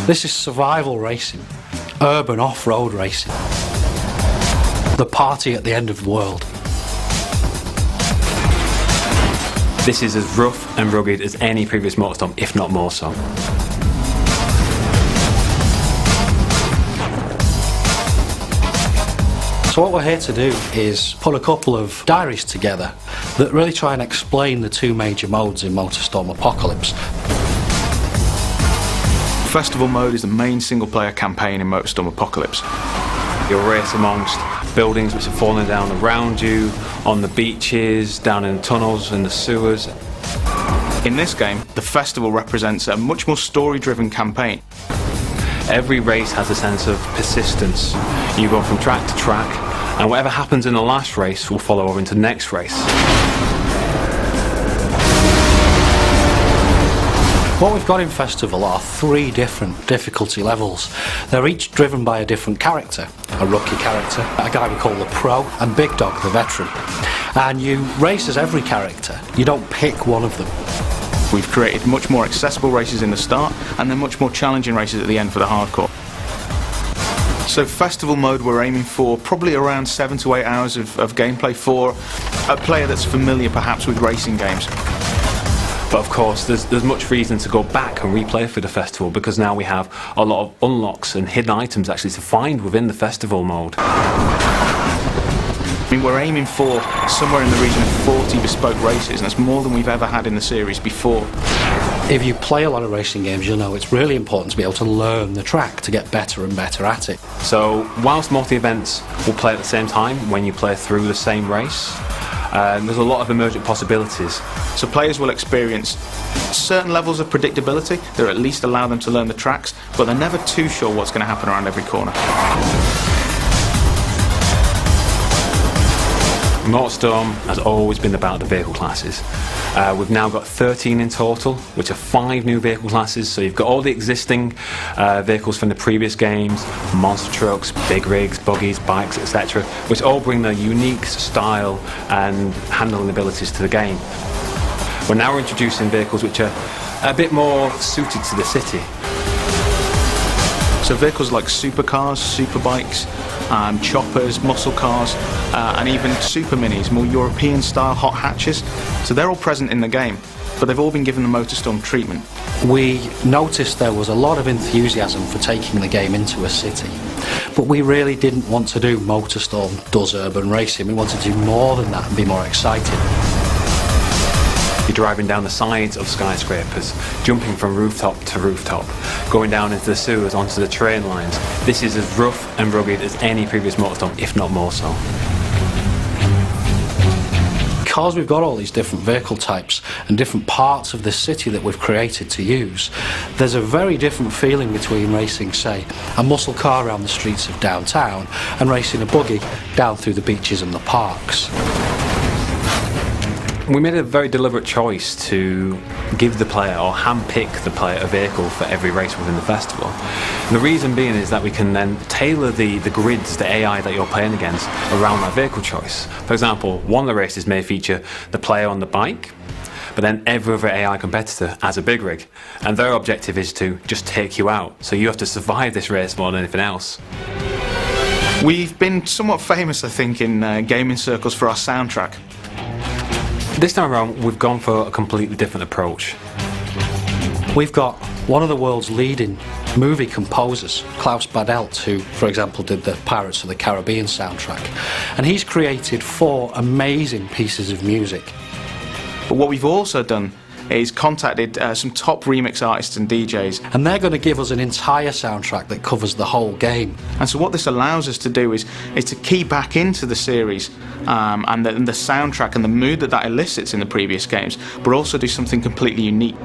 This is survival racing, urban off-road racing. The party at the end of the world. This is as rough and rugged as any previous MotorStorm, if not more so. So what we're here to do is put a couple of diaries together that really try and explain the two major modes in MotorStorm Apocalypse. Festival mode is the main single-player campaign in MotorStorm Apocalypse. You'll race amongst buildings which are falling down around you, on the beaches, down in tunnels, in the sewers. In this game, the festival represents a much more story-driven campaign. Every race has a sense of persistence. You go from track to track, and whatever happens in the last race will follow over into the next race. What we've got in Festival are 3 different difficulty levels. They're each driven by a different character. A rookie character, a guy we call the pro, and Big Dog, the veteran. And you race as every character. You don't pick one of them. We've created much more accessible races in the start, and then much more challenging races at the end for the hardcore. So Festival mode, we're aiming for probably around 7 to 8 hours of gameplay for a player that's familiar perhaps with racing games. But of course, there's much reason to go back and replay for the festival, because now we have a lot of unlocks and hidden items actually to find within the festival mode. I mean, we're aiming for somewhere in the region of 40 bespoke races, and that's more than we've ever had in the series before. If you play a lot of racing games, you'll know it's really important to be able to learn the track to get better and better at it. So whilst multi-events will play at the same time when you play through the same race, there's a lot of emergent possibilities. So players will experience certain levels of predictability that at least allow them to learn the tracks, but they're never too sure what's going to happen around every corner. MotorStorm has always been about the vehicle classes. We've now got 13 in total, which are 5 new vehicle classes. So you've got all the existing vehicles from the previous games, monster trucks, big rigs, buggies, bikes, etc., which all bring their unique style and handling abilities to the game. We're now introducing vehicles which are a bit more suited to the city. So vehicles like supercars, superbikes, choppers, muscle cars, and even super minis, more European style hot hatches. So they're all present in the game, but they've all been given the MotorStorm treatment. We noticed there was a lot of enthusiasm for taking the game into a city, but we really didn't want to do MotorStorm does urban racing. We wanted to do more than that and be more exciting. You're driving down the sides of skyscrapers, jumping from rooftop to rooftop, going down into the sewers, onto the train lines. This is as rough and rugged as any previous MotorStorm, if not more so. Because we've got all these different vehicle types and different parts of the city that we've created to use, there's a very different feeling between racing, say, a muscle car around the streets of downtown and racing a buggy down through the beaches and the parks. We made a very deliberate choice to give the player, or hand-pick the player, a vehicle for every race within the festival. And the reason being is that we can then tailor the grids, the AI that you're playing against, around that vehicle choice. For example, one of the races may feature the player on the bike, but then every other AI competitor has a big rig, and their objective is to just take you out. So you have to survive this race more than anything else. We've been somewhat famous, I think, in gaming circles for our soundtrack. This time around, we've gone for a completely different approach. We've got one of the world's leading movie composers, Klaus Badelt, who, for example, did the Pirates of the Caribbean soundtrack, and he's created 4 amazing pieces of music. But what we've also done is contacted some top remix artists and DJs. And they're going to give us an entire soundtrack that covers the whole game. And so what this allows us to do is to key back into the series and the soundtrack and the mood that elicits in the previous games, but also do something completely unique.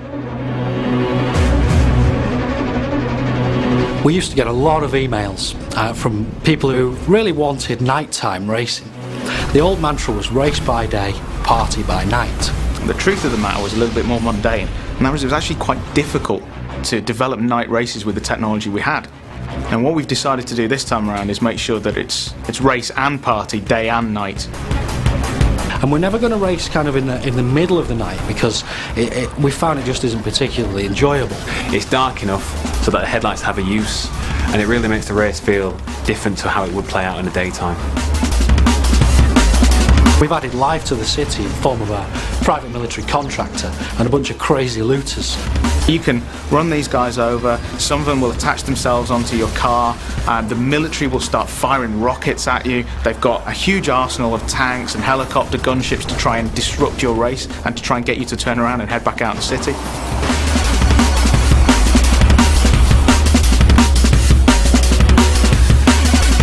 We used to get a lot of emails from people who really wanted nighttime racing. The old mantra was race by day, party by night. The truth of the matter was a little bit more mundane, and that was it was actually quite difficult to develop night races with the technology we had. And what we've decided to do this time around is make sure that it's race and party, day and night. And we're never going to race kind of in the middle of the night, because we found it just isn't particularly enjoyable. It's dark enough so that the headlights have a use, and it really makes the race feel different to how it would play out in the daytime. We've added life to the city in the form of a private military contractor and a bunch of crazy looters. You can run these guys over, some of them will attach themselves onto your car, and the military will start firing rockets at you. They've got a huge arsenal of tanks and helicopter gunships to try and disrupt your race and to try and get you to turn around and head back out in the city.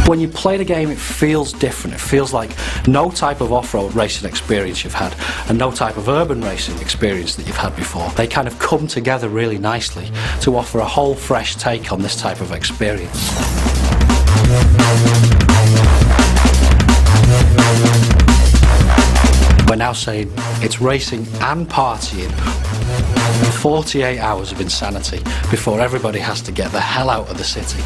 When you play the game, it feels different. It feels like no type of off-road racing experience you've had and no type of urban racing experience that you've had before. They kind of come together really nicely to offer a whole fresh take on this type of experience. We're now saying it's racing and partying. 48 hours of insanity before everybody has to get the hell out of the city.